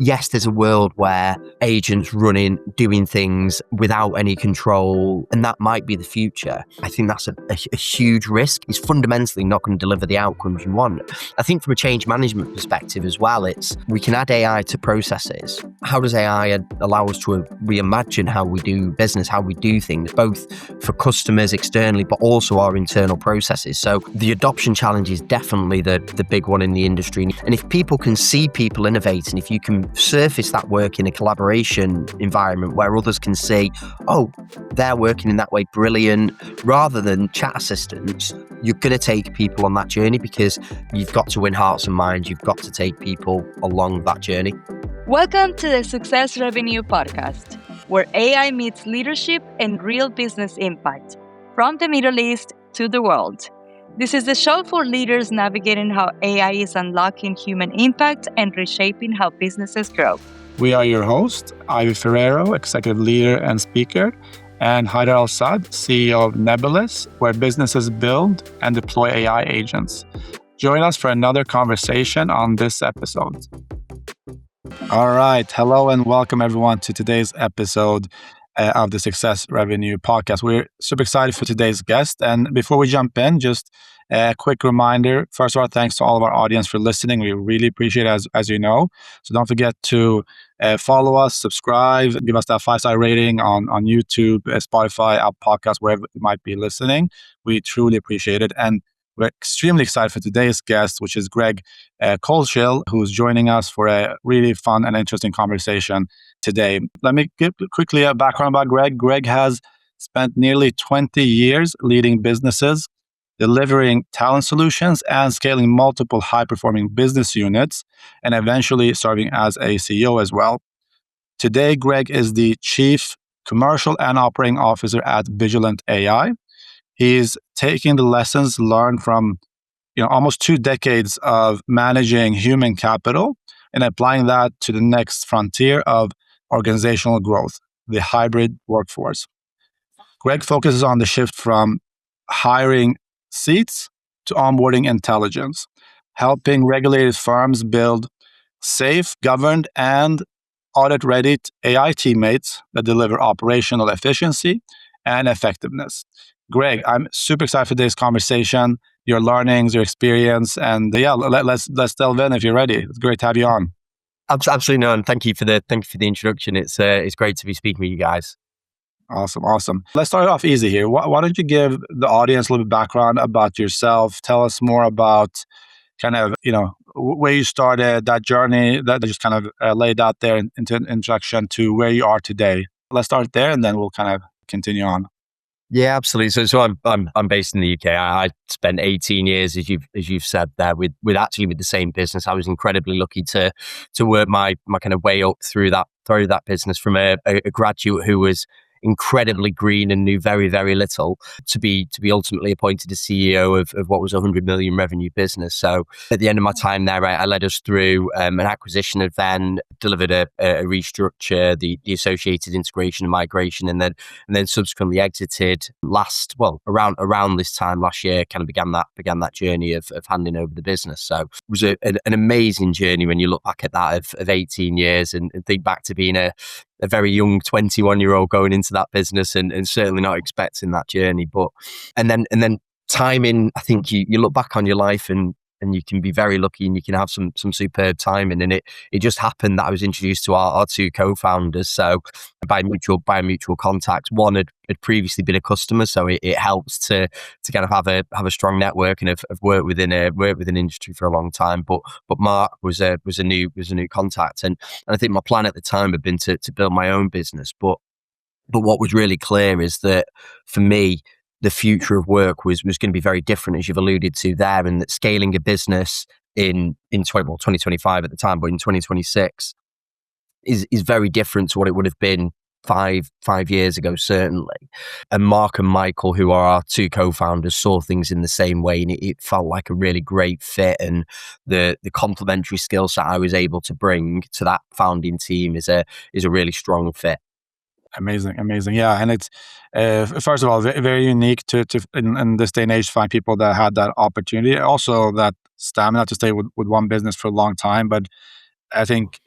yes, there's a world where agents running, doing things without any control, and that might be the future. I think that's a huge risk. It's fundamentally not going to deliver the outcomes you want. I think from a change management perspective as well, we can add AI to processes. How does AI allow us to reimagine how we do business, how we do things, both for customers externally, but also our internal processes? So the adoption challenge is definitely the big one in the industry. And if people can see people innovating, if you can surface that work in a collaboration environment where others can see, oh, they're working in that way, brilliant, rather than chat assistants, you're going to take people on that journey because you've got to win hearts and minds. You've got to take people along that journey. Welcome to the Success Revenue Podcast, where AI meets leadership and real business impact, from the Middle East to the world. This is the show for leaders navigating how AI is unlocking human impact and reshaping how businesses grow. We are your hosts, Ivy Ferrero, executive leader and speaker, and Haider Al-Saad, CEO of Nebulous, where businesses build and deploy AI agents. Join us for another conversation on this episode. All right. Hello and welcome everyone to today's episode of the Success Revenue Podcast. We're super excited for today's guest. And before we jump in, just a quick reminder. First of all, thanks to all of our audience for listening. We really appreciate it, as you know. So don't forget to follow us, subscribe, give us that 5-star rating on YouTube, Spotify, Apple Podcasts, wherever you might be listening. We truly appreciate it. And we're extremely excited for today's guest, which is Greg Coleshill, who's joining us for a really fun and interesting conversation today. Let me give quickly a background about Greg. Greg has spent nearly 20 years leading businesses, delivering talent solutions, and scaling multiple high-performing business units, and eventually serving as a CEO as well. Today, Greg is the Chief Commercial and Operating Officer at Vigilant AI. He's taking the lessons learned from almost 2 decades of managing human capital and applying that to the next frontier of organizational growth, the hybrid workforce. Greg focuses on the shift from hiring seats to onboarding intelligence, helping regulated firms build safe, governed, and audit-ready AI teammates that deliver operational efficiency and effectiveness. Greg, I'm super excited for today's conversation, your learnings, your experience, and let's delve in if you're ready. It's great to have you on. Absolutely, no, and thank you for the introduction. It's great to be speaking with you guys. Awesome. Let's start off easy here. Why don't you give the audience a little bit of background about yourself? Tell us more about kind of where you started, that journey that just kind of laid out there into an introduction to where you are today. Let's start there, and then we'll kind of continue on. Yeah, absolutely. So I'm based in the UK. I spent 18 years, as you've said there, with the same business. I was incredibly lucky to work my kind of way up through that business from a graduate who was incredibly green and knew very, very little to be ultimately appointed as CEO of what was a 100 million revenue business. So at the end of my time there, I led us through an acquisition of then, delivered a restructure, the associated integration and migration, and then subsequently exited around this time last year, kind of began that journey of handing over the business. So it was an amazing journey when you look back at that of 18 years and think back to being a very young 21-year-old going into that business and certainly not expecting that journey. And then timing, I think you look back on your life and you can be very lucky and you can have some superb timing. And it just happened that I was introduced to our 2 co-founders. So by mutual contact, one had previously been a customer, so it helps to kind of have a strong network and have worked within industry for a long time. But Mark was a new contact, and I think my plan at the time had been to build my own business. But what was really clear is that for me, the future of work was going to be very different, as you've alluded to there, and that scaling a business in 2025 at the time, but in 2026 is very different to what it would have been five years ago, certainly. And Mark and Michael, who are our 2 co-founders, saw things in the same way, and it felt like a really great fit. And the complementary skill set I was able to bring to that founding team is a really strong fit. Amazing. Yeah. And it's, first of all, very unique to in this day and age to find people that had that opportunity. Also that stamina to stay with one business for a long time. But I think,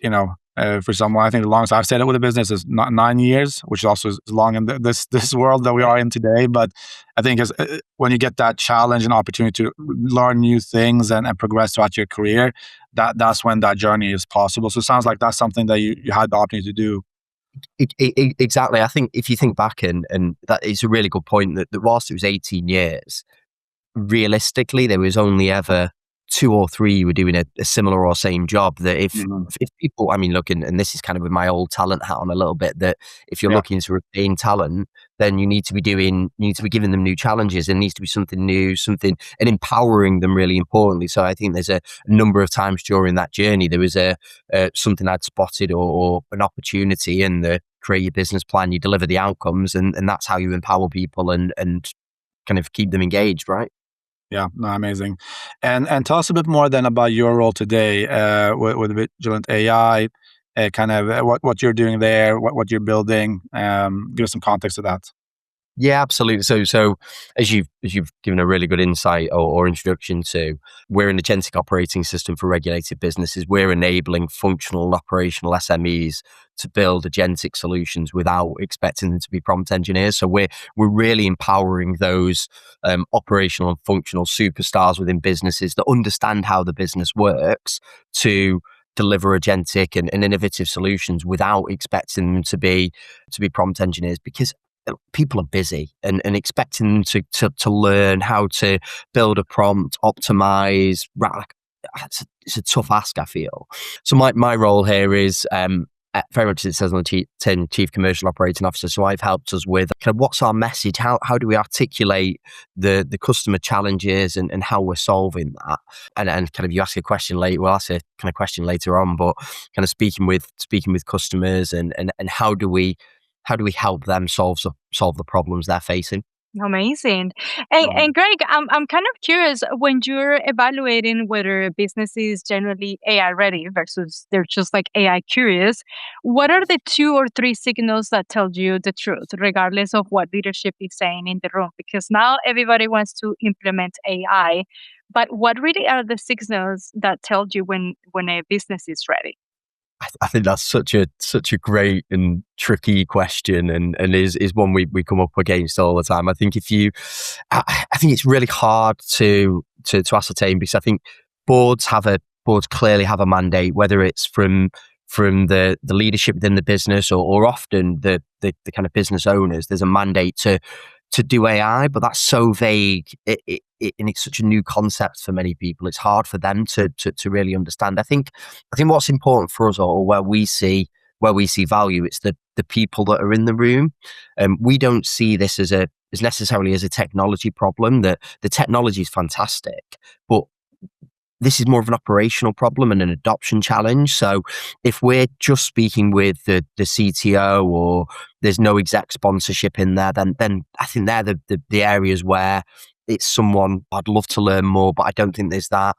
For someone, I think the longest I've stayed with a business is not 9 years, which is also long in this world that we are in today. But I think when you get that challenge and opportunity to learn new things and progress throughout your career, that's when that journey is possible. So it sounds like that's something that you had the opportunity to do. Exactly. I think if you think back, and that is a really good point, that whilst it was 18 years, realistically, there was only ever 2 or 3 who were doing a similar or same job. That if people, I mean, look, and this is kind of with my old talent hat on a little bit, that if you're looking to retain talent, then you need to be giving them new challenges. It needs to be something new, and empowering them, really importantly. So I think there's a number of times during that journey, there was something I'd spotted or an opportunity, and create your business plan, you deliver the outcomes, and that's how you empower people and kind of keep them engaged, right? Yeah, no, amazing. And tell us a bit more then about your role today with Vigilant AI, kind of what you're doing there, what you're building. Give us some context to that. Yeah, absolutely. So as you've given a really good insight or introduction to, we're an agentic operating system for regulated businesses. We're enabling functional and operational SMEs to build agentic solutions without expecting them to be prompt engineers. So we're really empowering those operational and functional superstars within businesses that understand how the business works to deliver agentic and innovative solutions without expecting them to be prompt engineers, because people are busy, and expecting them to learn how to build a prompt, optimize, it's a tough ask, I feel. So my role here is very much, it says on the tin, Chief Commercial Operating Officer. So I've helped us with kind of what's our message, how do we articulate the customer challenges and how we're solving that, and kind of you ask a question later. Well, I'll ask a kind of question later on, but kind of speaking with customers and how do we help them solve the problems they're facing. Amazing. And Greg, I'm kind of curious, when you're evaluating whether a business is generally AI ready versus they're just like AI curious, what are the 2 or 3 signals that tell you the truth, regardless of what leadership is saying in the room? Because now everybody wants to implement AI, but what really are the signals that tell you when a business is ready? I think that's such a great and tricky question, and is one we come up against all the time. I think I think it's really hard to ascertain, because I think boards clearly have a mandate, whether it's from the leadership within the business or often the kind of business owners. There's a mandate to do AI, but that's so vague, and it's such a new concept for many people. It's hard for them to really understand. I think what's important for us, or where we see value, it's the people that are in the room. We don't see this as necessarily as a technology problem. That the technology is fantastic, but this is more of an operational problem and an adoption challenge. So if we're just speaking with the CTO, or there's no exec sponsorship in there, then I think they're the areas where it's someone I'd love to learn more, but I don't think there's that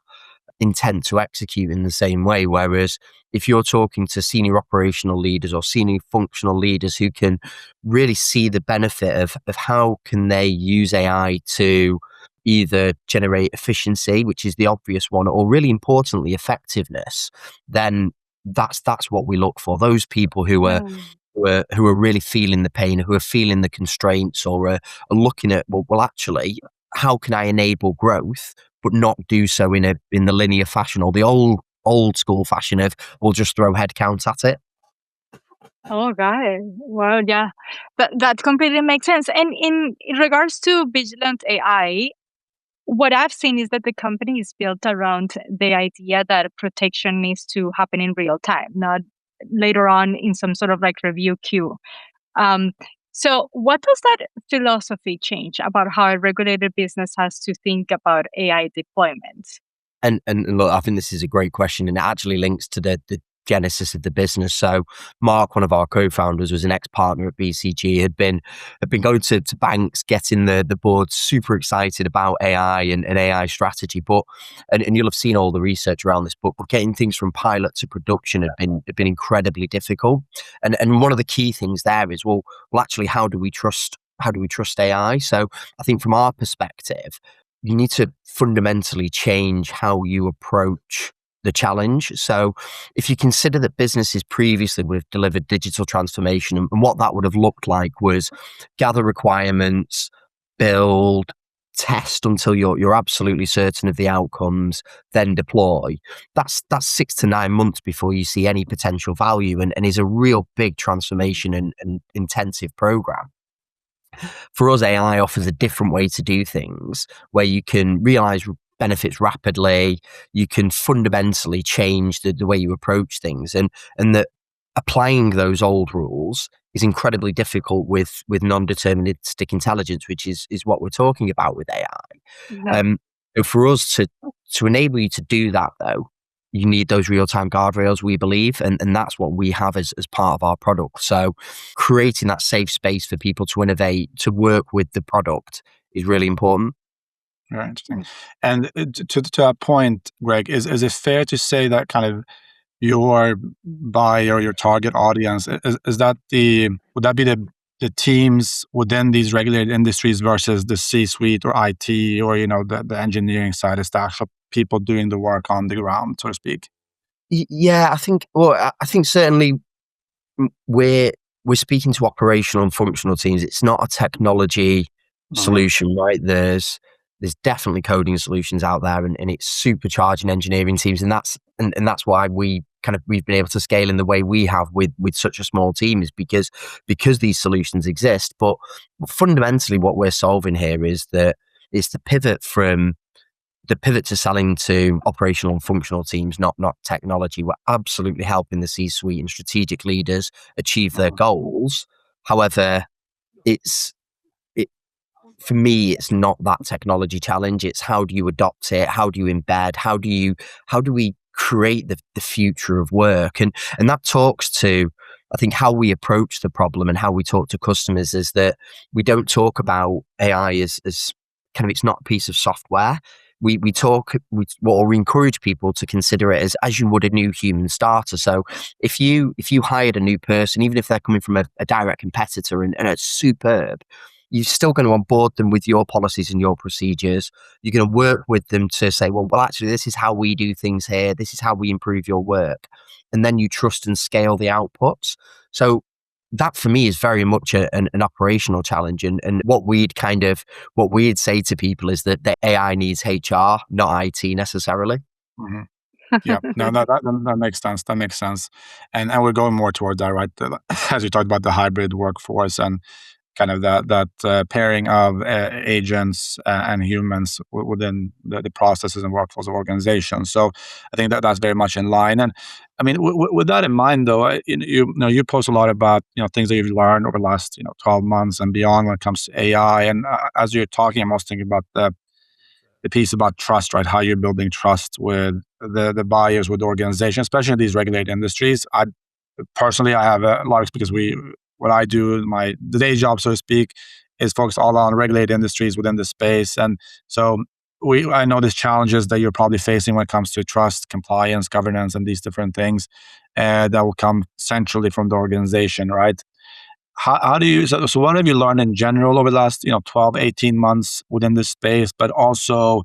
intent to execute in the same way. Whereas if you're talking to senior operational leaders or senior functional leaders who can really see the benefit of how can they use AI to either generate efficiency, which is the obvious one, or really importantly, effectiveness, then that's what we look for. Those people who are really feeling the pain, who are feeling the constraints, or are looking at, well, actually, how can I enable growth, but not do so in the linear fashion, or the old school fashion of we'll just throw headcount at it. Oh, got it. Well, yeah, that completely makes sense. And in regards to Vigilant AI, what I've seen is that the company is built around the idea that protection needs to happen in real time, not later on in some sort of like review queue. So what does that philosophy change about how a regulated business has to think about AI deployment? And look, I think this is a great question, and it actually links to the genesis of the business. So Mark, one of our co-founders, was an ex-partner at BCG, had been going to banks, getting the board super excited about AI and AI strategy. But and you'll have seen all the research around this, but getting things from pilot to production had been incredibly difficult. And one of the key things there is, well, actually, how do we trust AI? So I think from our perspective, you need to fundamentally change how you approach the challenge. So if you consider that businesses previously would have delivered digital transformation, and what that would have looked like was gather requirements, build, test until you're absolutely certain of the outcomes, then deploy. That's 6 to 9 months before you see any potential value, and is a real big transformation and intensive program. For us, AI offers a different way to do things where you can realize benefits rapidly. You can fundamentally change the way you approach things, and that applying those old rules is incredibly difficult with non-deterministic intelligence, which is what we're talking about with AI. Yeah. So for us to enable you to do that, though, you need those real-time guardrails, we believe, and that's what we have as part of our product. So creating that safe space for people to innovate, to work with the product, is really important. Very interesting. And to that point, Greg, is it fair to say that kind of your buyer, your target audience, is that would that be the teams within these regulated industries versus the C-suite or IT or, the engineering side? Is the actual people doing the work on the ground, so to speak? Yeah, I think certainly we're speaking to operational and functional teams. It's not a technology solution, right? There's definitely coding solutions out there, and it's supercharging engineering teams, and that's why we've been able to scale in the way we have with such a small team, is because these solutions exist. But fundamentally, what we're solving here is the pivot to selling to operational and functional teams, not technology. We're absolutely helping the C-suite and strategic leaders achieve their goals. However, for me, it's not that technology challenge. It's how do you adopt it? How do you embed? How do we create the future of work? And that talks to, I think, how we approach the problem and how we talk to customers, is that we don't talk about AI as kind of, it's not a piece of software. We encourage people to consider it as you would a new human starter. So if you hired a new person, even if they're coming from a direct competitor and it's superb, you're still going to onboard them with your policies and your procedures. You're going to work with them to say, well, actually, this is how we do things here. This is how we improve your work. And then you trust and scale the outputs. So that for me is very much an operational challenge. And what we'd say to people is that the AI needs HR, not IT necessarily. Mm-hmm. Yeah, no, that makes sense. That makes sense. And we're going more toward that, right? As you talked about the hybrid workforce and kind of that pairing of agents and humans within the processes and workflows of organizations. So I think that's very much in line. And I mean, with that in mind, though, you post a lot about things that you've learned over the last 12 months and beyond when it comes to AI. And as you're talking, I'm also thinking about the piece about trust, right? How you're building trust with the buyers, with the organization, especially in these regulated industries. Personally, I have a lot of, because what I do, the day job, so to speak, is focused all on regulated industries within the space. And so I know there's challenges that you're probably facing when it comes to trust, compliance, governance, and these different things that will come centrally from the organization, right? How do you, so what have you learned in general over the last 12, 18 months within this space, but also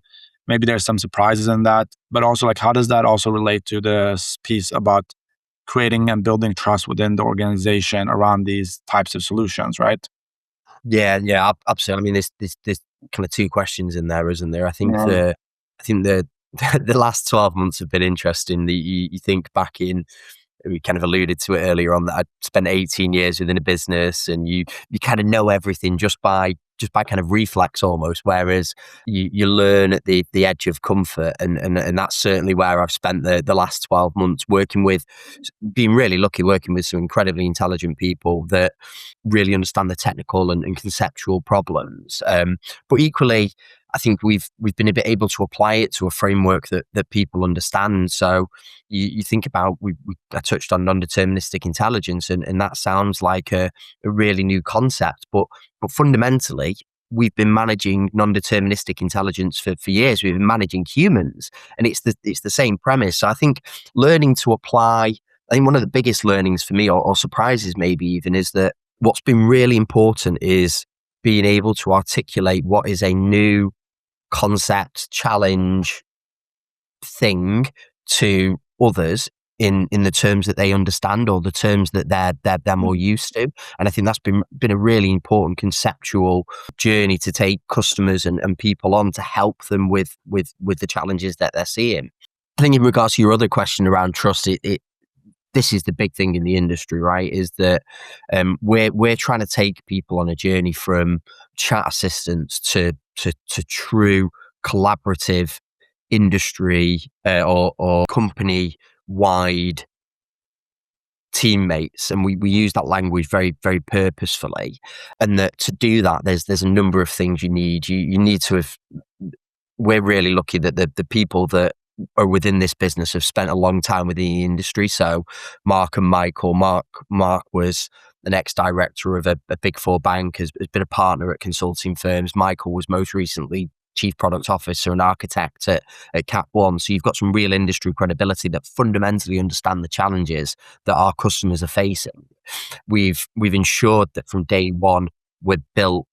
maybe there's some surprises in that, but also like how does that also relate to this piece about creating and building trust within the organization around these types of solutions, right? Yeah, absolutely. I mean, there's kind of two questions in there, isn't there? I think the last 12 months have been interesting. You think back in, we kind of alluded to it earlier on, that I'd spent 18 years within a business, and you kind of know everything just by kind of reflex almost, whereas you learn at the edge of comfort, and that's certainly where I've spent the last 12 months being really lucky, working with some incredibly intelligent people that really understand the technical and conceptual problems. But equally, I think we've been able to apply it to a framework that people understand. So you think about, I touched on non-deterministic intelligence, and that sounds like a really new concept, but fundamentally, we've been managing non-deterministic intelligence for years. We've been managing humans, and it's the same premise. So I think learning to apply, I think one of the biggest learnings for me, or surprises maybe even, is that what's been really important is being able to articulate what is a new concept, challenge, thing to others in the terms that they understand or the terms that they're more used to. And I think that's been a really important conceptual journey to take customers and people on to help them with the challenges that they're seeing. I think in regards to your other question around trust, this is the big thing in the industry, right? Is that we're trying to take people on a journey from chat assistants to true collaborative industry or company wide teammates, and we use that language very, very purposefully. And that to do that, there's a number of things you need. You need to have. We're really lucky that the people that are within this business have spent a long time within the industry. So Mark and Michael. Mark was an ex-director of a Big Four bank, has been a partner at consulting firms. Michael was most recently Chief Product Officer and architect at Cap One. So you've got some real industry credibility that fundamentally understand the challenges that our customers are facing. We've ensured that from day one we're built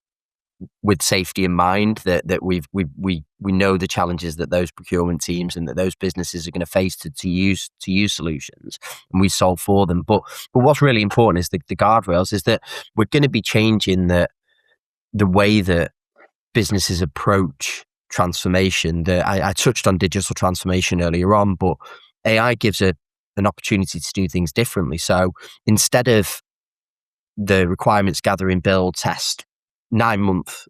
with safety in mind, that we know the challenges that those procurement teams and that those businesses are going to face to use solutions, and we solve for them. But what's really important is the guardrails, is that we're going to be changing the way that businesses approach transformation. I touched on digital transformation earlier on, but AI gives an opportunity to do things differently. So instead of the requirements gathering, build, test 9-month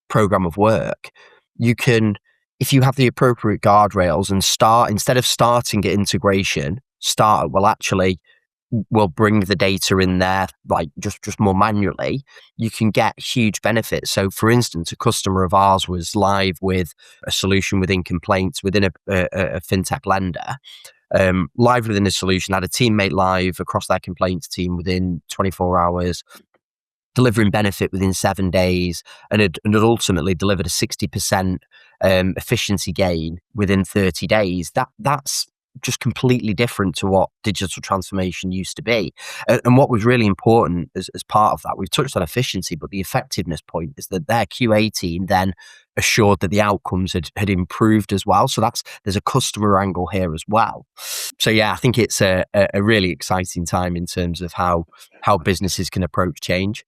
program of work, you can, if you have the appropriate guardrails and instead of starting at integration, we'll bring the data in there like just more manually, you can get huge benefits. So for instance, a customer of ours was live with a solution within complaints within a fintech lender. Live within a solution, had a teammate live across their complaints team within 24 hours, delivering benefit within 7 days, and had ultimately delivered a 60% efficiency gain within 30 days. That's just completely different to what digital transformation used to be. And what was really important as part of that, we've touched on efficiency, but the effectiveness point is that their QA team then assured that the outcomes had improved as well. So there's a customer angle here as well. So yeah, I think it's a really exciting time in terms of how businesses can approach change.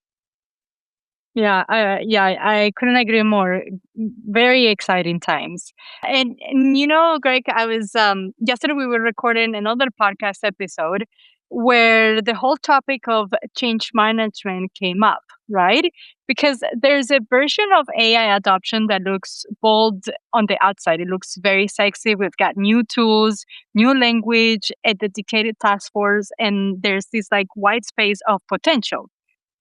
Yeah, I couldn't agree more. Very exciting times. And Greg, I was yesterday we were recording another podcast episode where the whole topic of change management came up, right? Because there's a version of AI adoption that looks bold on the outside. It looks very sexy. We've got new tools, new language, a dedicated task force, and there's this like white space of potential.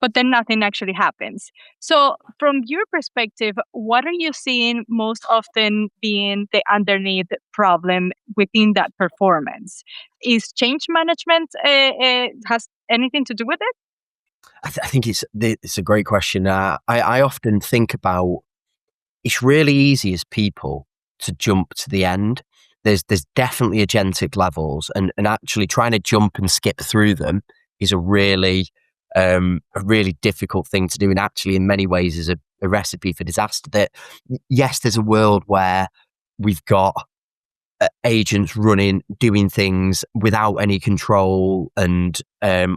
But then nothing actually happens. So from your perspective, what are you seeing most often being the underneath problem within that performance? Is change management has anything to do with it? I think it's a great question. I often think about, it's really easy as people to jump to the end. There's definitely agentic levels, and actually trying to jump and skip through them is a really difficult thing to do, and actually in many ways is a recipe for disaster. That yes, there's a world where we've got agents doing things without any control and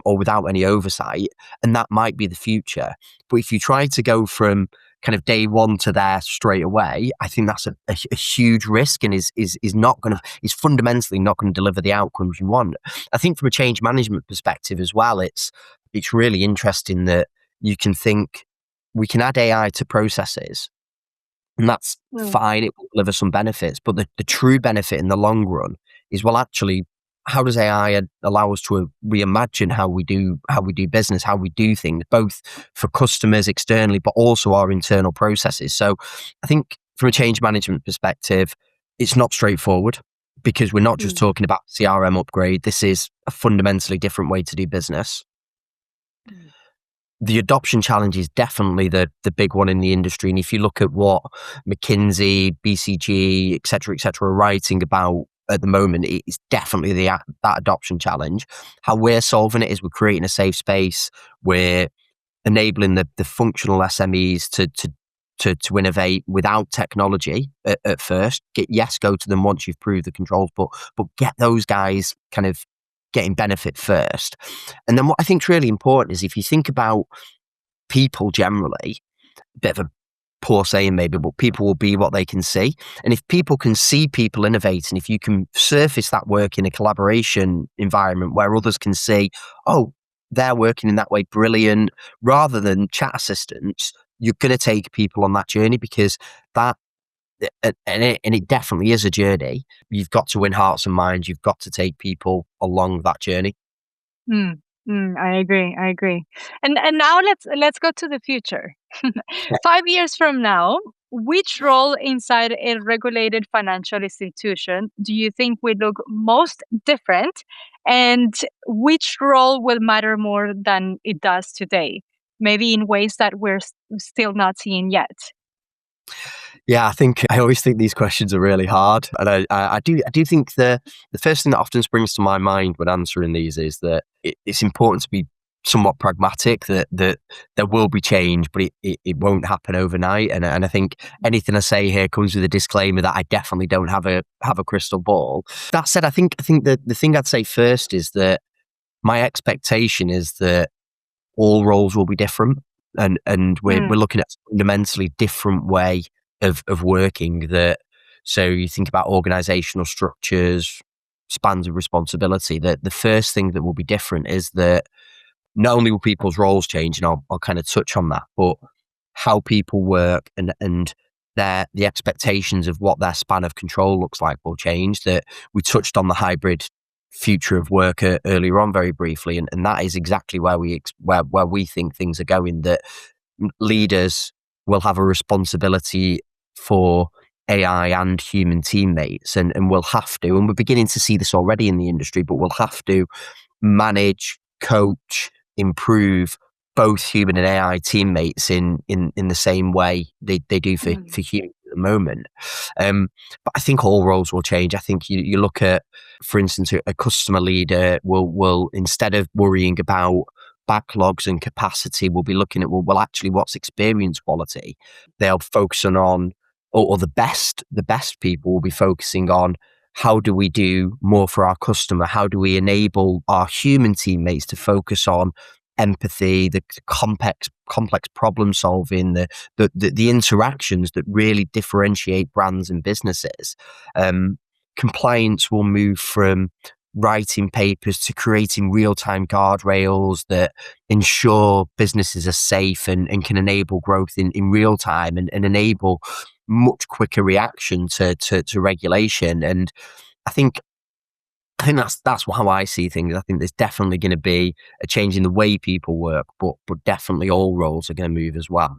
or without any oversight, and that might be the future. But if you try to go from kind of day one to there straight away, I think that's a huge risk, and is fundamentally not going to deliver the outcomes you want. I think from a change management perspective as well, it's really interesting that you can think we can add AI to processes, and that's fine, it will deliver some benefits, but the true benefit in the long run is, well, actually, how does AI allow us to reimagine how we do business, how we do things, both for customers externally, but also our internal processes? So I think from a change management perspective, it's not straightforward, because we're not just talking about CRM upgrade. This is a fundamentally different way to do business. The adoption challenge is definitely the big one in the industry. And if you look at what McKinsey, BCG, et cetera, are writing about at the moment, it's definitely that adoption challenge. How we're solving it is we're creating a safe space. We're enabling the functional SMEs to to innovate without technology at first. Go to them once you've proved the controls, but get those guys kind of getting benefit first. And then what I think is really important is if you think about people generally, a bit of a poor saying maybe, but people will be what they can see. And if people can see people innovate, and if you can surface that work in a collaboration environment where others can see, oh, they're working in that way, brilliant, rather than chat assistants, you're going to take people on that journey, because that, and it definitely is a journey. You've got to win hearts and minds. You've got to take people along that journey. I agree. And now let's go to the future. 5 years from now, which role inside a regulated financial institution do you think will look most different, and which role will matter more than it does today? Maybe in ways that we're still not seeing yet. Yeah, I always think these questions are really hard, and I do think the first thing that often springs to my mind when answering these is that it's important to be somewhat pragmatic. That there will be change, but it won't happen overnight. And I think anything I say here comes with a disclaimer that I definitely don't have a crystal ball. That said, I think the thing I'd say first is that my expectation is that all roles will be different, and we're looking at a fundamentally different way of working. That, so you think about organizational structures, spans of responsibility, that the first thing that will be different is that not only will people's roles change, and I'll kind of touch on that, but how people work and the expectations of what their span of control looks like will change. That we touched on the hybrid future of work earlier on very briefly, and that is exactly where we think things are going. That leaders will have a responsibility for AI and human teammates, and we'll have to, and we're beginning to see this already in the industry, but we'll have to manage, coach, improve both human and AI teammates in the same way they do for humans at the moment. But I think all roles will change. I think you look at, for instance, a customer leader will instead of worrying about backlogs and capacity, we'll be looking at, well, actually, what's experience quality? They'll focus on, or the best people will be focusing on, how do we do more for our customer? How do we enable our human teammates to focus on empathy, the complex problem solving, the interactions that really differentiate brands and businesses? Compliance will move from writing papers to creating real-time guardrails that ensure businesses are safe and can enable growth in real time, and enable much quicker reaction to regulation. And I think that's how I see things. I think there's definitely going to be a change in the way people work, but definitely all roles are going to move as well.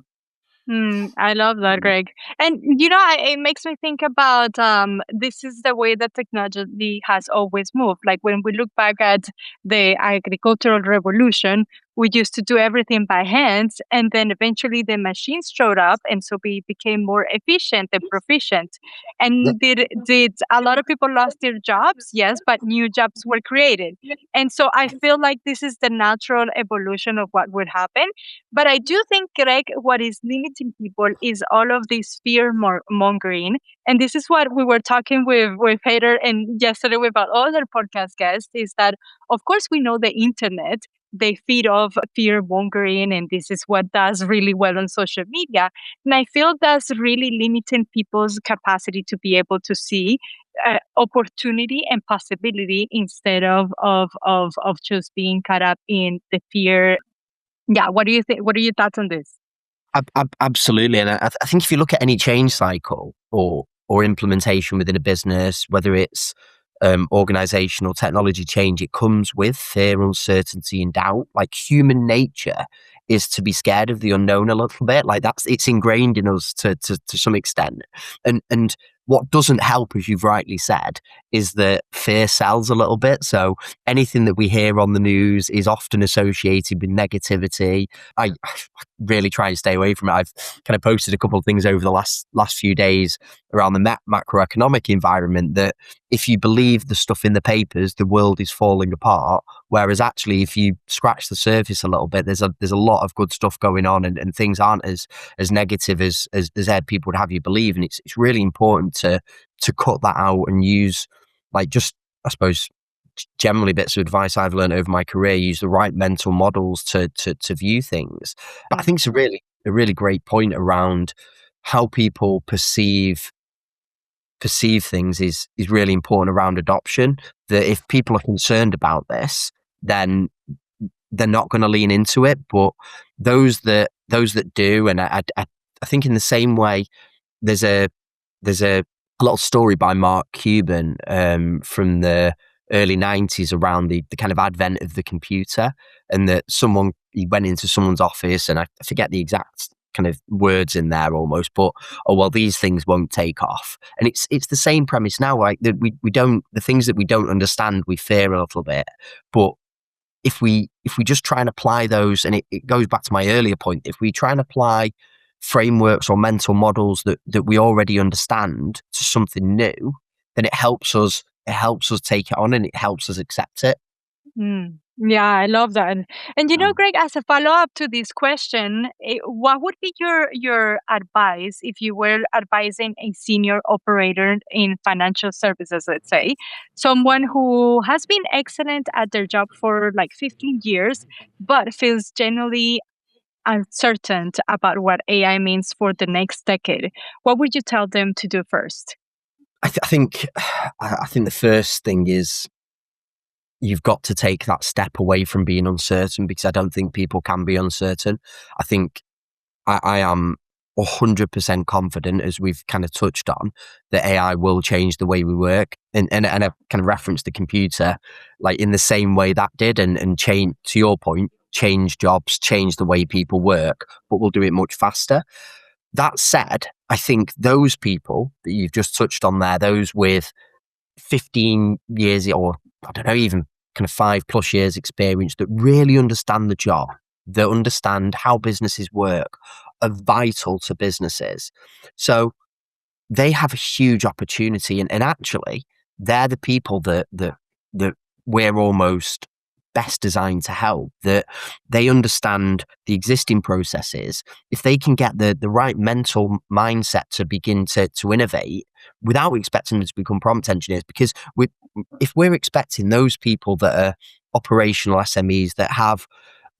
I love that, Greg. And it makes me think about this is the way that technology has always moved. Like when we look back at the agricultural revolution, we used to do everything by hands, and then eventually the machines showed up, and so we became more efficient and proficient. And did a lot of people lost their jobs? Yes, but new jobs were created. And so I feel like this is the natural evolution of what would happen. But I do think, Greg, what is limiting people is all of this fear mongering. And this is what we were talking with Hader and yesterday with our other podcast guests, is that, of course, we know the internet, they feed off fear mongering, and this is what does really well on social media. And I feel that's really limiting people's capacity to be able to see opportunity and possibility instead of just being caught up in the fear. Yeah, what do you think? What are your thoughts on this? Absolutely, and I think if you look at any change cycle or implementation within a business, whether it's organizational technology change, it comes with fear, uncertainty, and doubt. Like, human nature is to be scared of the unknown a little bit. Like, it's ingrained in us to some extent. And what doesn't help, as you've rightly said, is that fear sells a little bit. So anything that we hear on the news is often associated with negativity. I really try and stay away from it. I've kind of posted a couple of things over the last few days around the macroeconomic environment, that if you believe the stuff in the papers, the world is falling apart, Whereas actually, if you scratch the surface a little bit, there's a lot of good stuff going on, and things aren't as negative as people would have you believe. And it's really important to cut that out and use, like, just, I suppose, generally bits of advice I've learned over my career, use the right mental models to view things. But I think it's a really great point around how people perceive things is really important around adoption. That if people are concerned about this, then they're not going to lean into it. But those that do, and I think in the same way, there's a little story by Mark Cuban from the early 90s around the kind of advent of the computer, and that he went into someone's office, and I forget the exact kind of words in there almost, but, oh, well, these things won't take off. And it's the same premise now, right? That we don't, the things that we don't understand, we fear a little bit. But if we just try and apply those, and it goes back to my earlier point, if we try and apply frameworks or mental models that we already understand to something new, then it helps us take it on, and it helps us accept it. Yeah, I love that. And Greg, as a follow-up to this question, what would be your advice if you were advising a senior operator in financial services, let's say, someone who has been excellent at their job for like 15 years, but feels genuinely uncertain about what AI means for the next decade? What would you tell them to do first? I think the first thing is, you've got to take that step away from being uncertain, because I don't think people can be uncertain. I think I am 100% confident, as we've kind of touched on, that AI will change the way we work. And I kind of referenced the computer, like, in the same way that did, and change, to your point, change jobs, change the way people work, but we'll do it much faster. That said, I think those people that you've just touched on there, those with 15 years, or I don't know, even kind of 5+ years experience, that really understand the job, that understand how businesses work, are vital to businesses. So they have a huge opportunity, and actually they're the people that we're almost best designed to help, that they understand the existing processes. If they can get the right mental mindset to begin to innovate without expecting them to become prompt engineers, because if we're expecting those people that are operational SMEs that have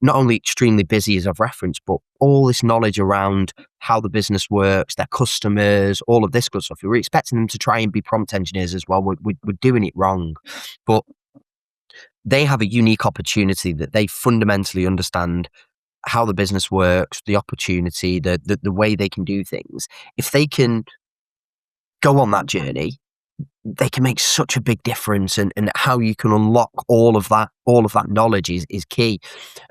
not only extremely busy, as I've referenced, but all this knowledge around how the business works, their customers, all of this good stuff, we're expecting them to try and be prompt engineers as well. We're doing it wrong. But they have a unique opportunity that they fundamentally understand how the business works, the opportunity, the way they can do things. If they can go on that journey, they can make such a big difference, and how you can unlock all of that knowledge is key.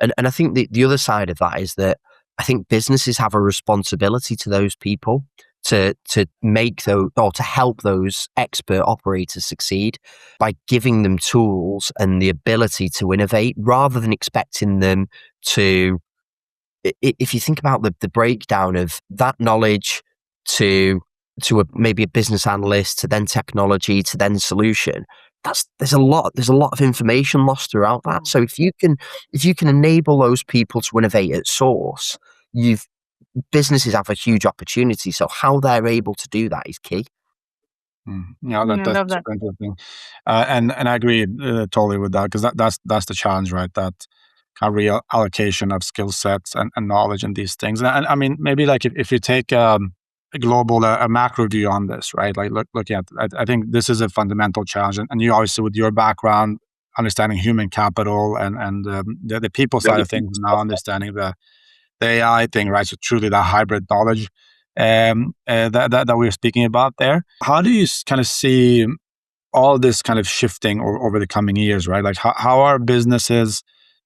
And I think the other side of that is that I think businesses have a responsibility to those people to make those, or to help those expert operators succeed by giving them tools and the ability to innovate, rather than expecting them to. If you think about the breakdown of that knowledge to maybe a business analyst, to then technology, to then solution, there's a lot of information lost throughout that. So if you can enable those people to innovate at source, businesses have a huge opportunity. So how they're able to do that is key. Yeah, that's super interesting, and I agree totally with that, because that's the challenge, right? That kind of reallocation of skill sets and knowledge and these things. And I mean, maybe like if you take a global, a macro view on this, right? Like looking at, I think this is a fundamental challenge, and you obviously, with your background, understanding human capital and the people side of things, now understanding the AI thing, right? So truly the hybrid knowledge that we're speaking about there. How do you kind of see all this kind of shifting over the coming years, right? Like how are businesses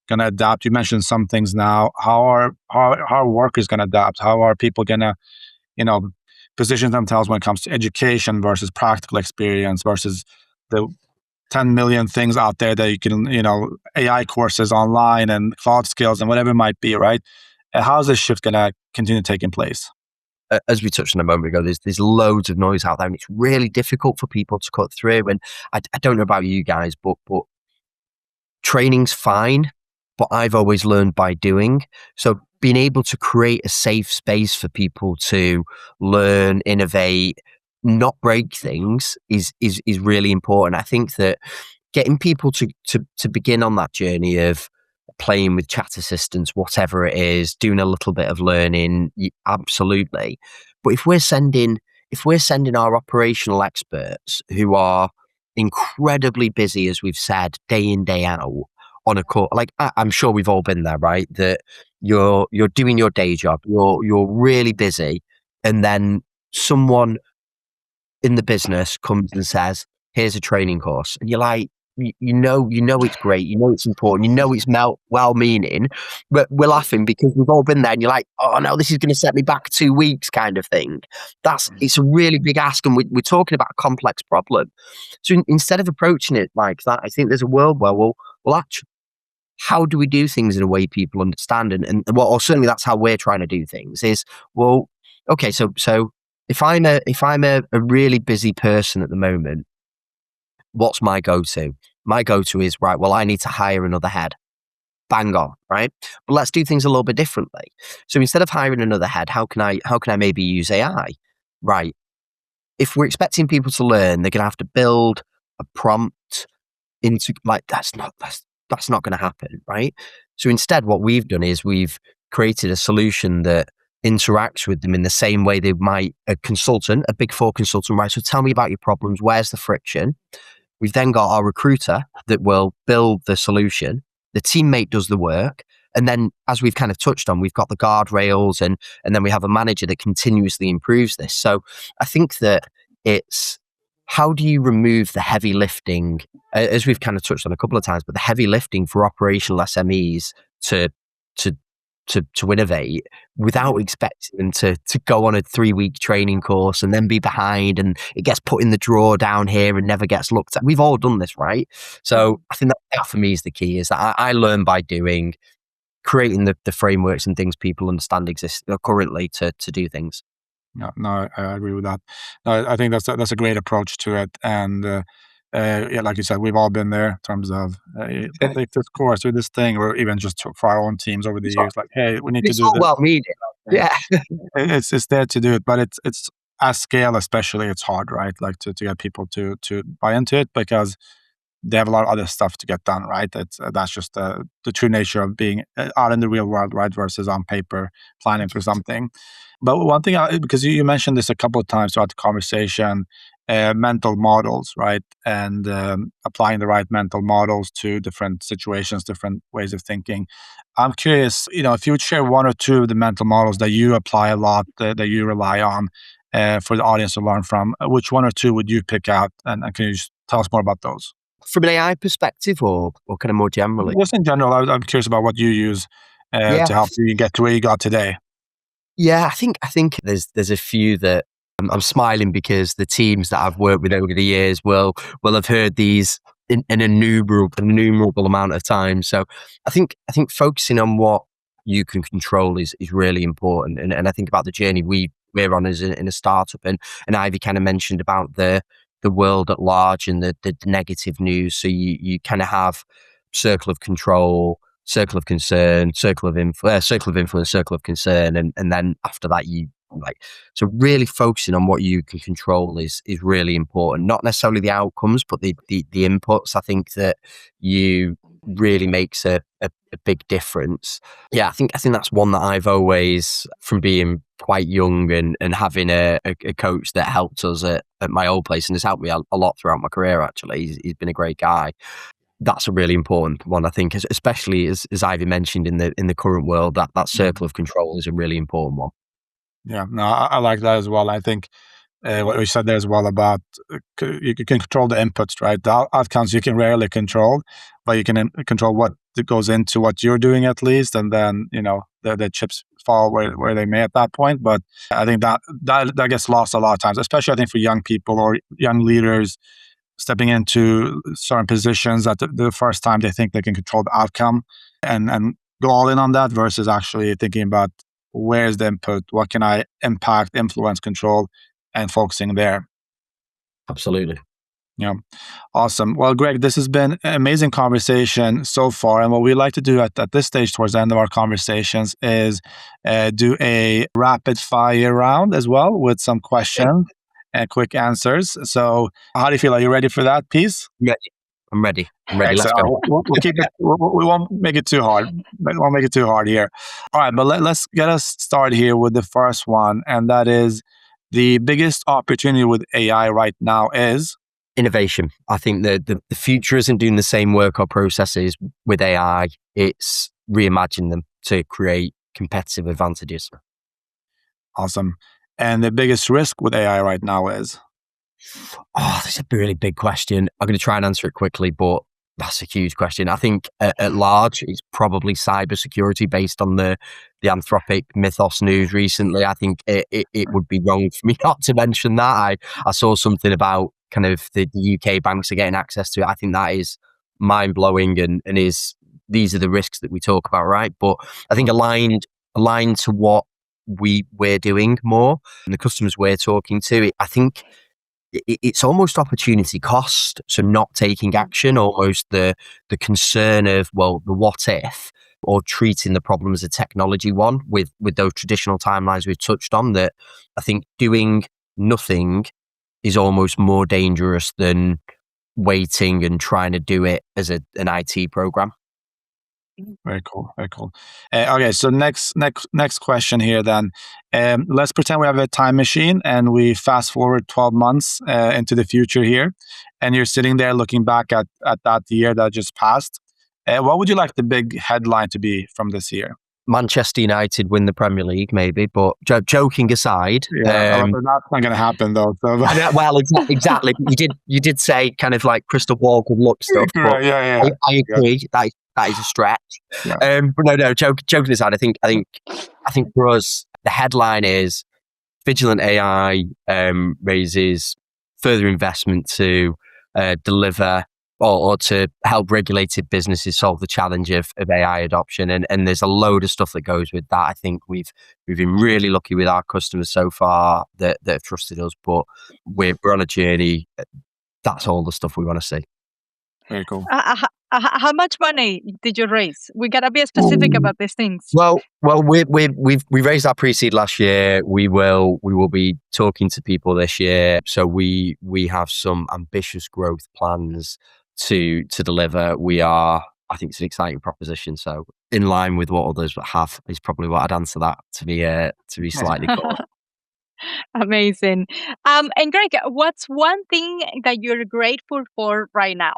going to adapt? You mentioned some things now. How are workers going to adapt? How are people going to, position themselves when it comes to education versus practical experience versus the 10 million things out there that you can, AI courses online and cloud skills and whatever it might be, right? How is this shift going to continue taking place? As we touched on a moment ago, there's loads of noise out there, and it's really difficult for people to cut through. And I don't know about you guys, but training's fine, but I've always learned by doing. So being able to create a safe space for people to learn, innovate, not break things is really important. I think that getting people to begin on that journey of playing with chat assistants, whatever it is, doing a little bit of learning, absolutely. But if we're sending our operational experts who are incredibly busy, as we've said, day in, day out, on a call, like I'm sure we've all been there, right? That you're doing your day job, you're really busy, and then someone in the business comes and says, "Here's a training course," and you're like, you know it's great, you know it's important, you know it's well-meaning, but we're laughing because we've all been there, and you're like, "Oh no, this is going to set me back 2 weeks," kind of thing. It's a really big ask, and we're talking about a complex problem. So instead of approaching it like that, I think there's a world where well, actually, how do we do things in a way people understand? And well, or certainly that's how we're trying to do things. Is well, okay, so if I'm a really busy person at the moment, what's my go-to? My go-to is, right, well, I need to hire another head. Bang on, right? But let's do things a little bit differently. So instead of hiring another head, how can I maybe use AI? Right. If we're expecting people to learn, they're going to have to build a prompt into, like, that's not going to happen, right? So instead, what we've done is we've created a solution that interacts with them in the same way they might a consultant, a Big Four consultant, right? So tell me about your problems. Where's the friction? We've then got our recruiter that will build the solution. The teammate does the work. And then, as we've kind of touched on, we've got the guardrails and then we have a manager that continuously improves this. So I think that it's, how do you remove the heavy lifting, as we've kind of touched on a couple of times, but the heavy lifting for operational SMEs to innovate without expecting them to go on a 3-week training course and then be behind and it gets put in the drawer down here and never gets looked at. We've all done this, right? So I think that for me is the key, is that I learn by doing, creating the frameworks and things people understand exist currently to do things. No, I agree with that. No, I think that's a great approach to it. And yeah, like you said, we've all been there in terms of take this course or this thing, or even just for our own teams over the years. Like, hey, we need to It's do all this. well needed. Yeah. It's there to do it, but it's at scale, especially, it's hard, right? Like to get people to buy into it because they have a lot of other stuff to get done, right? That's just the true nature of being out in the real world, right? Versus on paper planning for something. But one thing, because you mentioned this a couple of times throughout the conversation, mental models, right? And applying the right mental models to different situations, different ways of thinking. I'm curious, if you would share one or two of the mental models that you apply a lot, that you rely on for the audience to learn from, which one or two would you pick out? And can you just tell us more about those? From an AI perspective or kind of more generally? Just in general, I'm curious about what you use Yeah. to help you get to where you got today. Yeah, I think there's a few that I'm smiling because the teams that I've worked with over the years will have heard these in an innumerable amount of times. So I think focusing on what you can control is really important. And I think about the journey we're on as in a startup, and Ivy kind of mentioned about the world at large and the negative news. So you kind of have circle of control, circle of concern, circle of influence, circle of concern, and then after that so really focusing on what you can control is really important. Not necessarily the outcomes, but the inputs. I think that you really makes a big difference. Yeah, I think that's one that I've always, from being quite young and having a coach that helped us at my old place and has helped me a lot throughout my career. Actually, he's been a great guy. That's a really important one, I think, especially as Ivy mentioned in the current world, that circle of control is a really important one. Yeah, no, I like that as well. I think what we said there as well about you can control the inputs, right? The outcomes you can rarely control, but you can control what goes into what you're doing at least, and then the chips fall where they may at that point. But I think that gets lost a lot of times, especially I think for young people or young leaders stepping into certain positions at the first time they think they can control the outcome and go all in on that versus actually thinking about where's the input, what can I impact, influence, control, and focusing there. Absolutely. Yeah. Awesome. Well, Greg, this has been an amazing conversation so far. And what we like to do at this stage, towards the end of our conversations, is do a rapid fire round as well with some questions and quick answers. So how do you feel? Are you ready for that piece? I'm ready. Let's Excellent. go. We'll keep it. We won't make it too hard. We won't make it too hard here. All right, but let's get us started here with the first one, and that is the biggest opportunity with AI right now is innovation. I think the future isn't doing the same work or processes with AI. It's reimagining them to create competitive advantages. Awesome. And the biggest risk with AI right now is? Oh, that's a really big question. I'm going to try and answer it quickly, but that's a huge question. I think at large, it's probably cybersecurity based on the Anthropic Mythos news recently. I think it would be wrong for me not to mention that. I saw something about kind of the UK banks are getting access to it. I think that is mind-blowing and these are the risks that we talk about, right? But I think aligned to what we're doing more and the customers we're talking to, I think it's almost opportunity cost. So not taking action, almost the concern of, well, the what if, or treating the problem as a technology one with those traditional timelines we've touched on, that I think doing nothing is almost more dangerous than waiting and trying to do it as an IT program. Very cool. Very cool. Okay, so next question here then. Let's pretend we have a time machine and we fast forward 12 months into the future here, and you're sitting there looking back at that year that just passed. What would you like the big headline to be from this year? Manchester United win the Premier League, maybe, but joking aside, that's not going to happen though. So. Well, exactly. You did say kind of like crystal ball good luck stuff. But yeah. I agree. Yeah. That is a stretch. Yeah. But no. Joking aside, I think for us the headline is Vigilant AI raises further investment to deliver or to help regulated businesses solve the challenge of AI adoption. And there's a load of stuff that goes with that. I think we've been really lucky with our customers so far that have trusted us, but we're on a journey. That's all the stuff we want to see. Very cool. How much money did you raise? We gotta be specific about these things. Well, we raised our pre-seed last year. We will be talking to people this year. So we have some ambitious growth plans to deliver. I think it's an exciting proposition. So in line with what others have is probably what I'd answer that to be slightly cool. Amazing. And Greg, what's one thing that you're grateful for right now?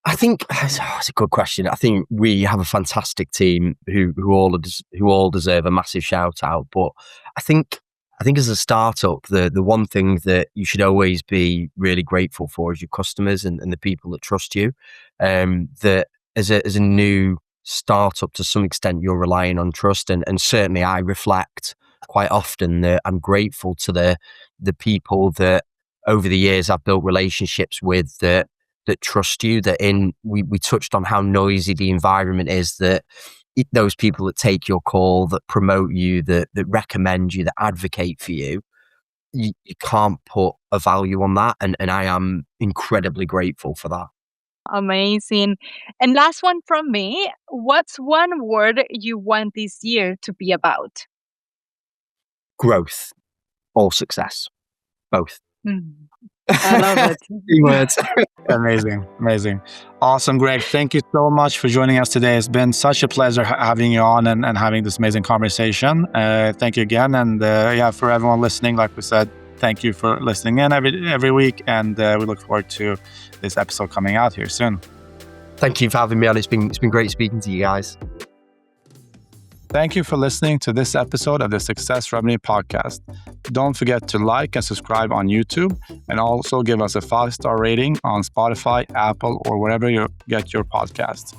I think it's a good question. I think we have a fantastic team who all deserve a massive shout out. But I think as a startup, the one thing that you should always be really grateful for is your customers and the people that trust you. That as a new startup, to some extent, you're relying on trust, and certainly I reflect quite often that I'm grateful to the people that over the years I've built relationships with that trust you. We touched on how noisy the environment is, that those people that take your call, that promote you, that recommend you, that advocate for you, you can't put a value on that. And I am incredibly grateful for that. Amazing. And last one from me, what's one word you want this year to be about? Growth or success, both. I love it. Words. Amazing. Awesome, Greg. Thank you so much for joining us today. It's been such a pleasure having you on and having this amazing conversation. Thank you again. And for everyone listening, like we said, thank you for listening in every week. And we look forward to this episode coming out here soon. Thank you for having me on. It's been great speaking to you guys. Thank you for listening to this episode of the Success Revenue Podcast. Don't forget to like and subscribe on YouTube, and also give us a 5-star rating on Spotify, Apple, or wherever you get your podcasts.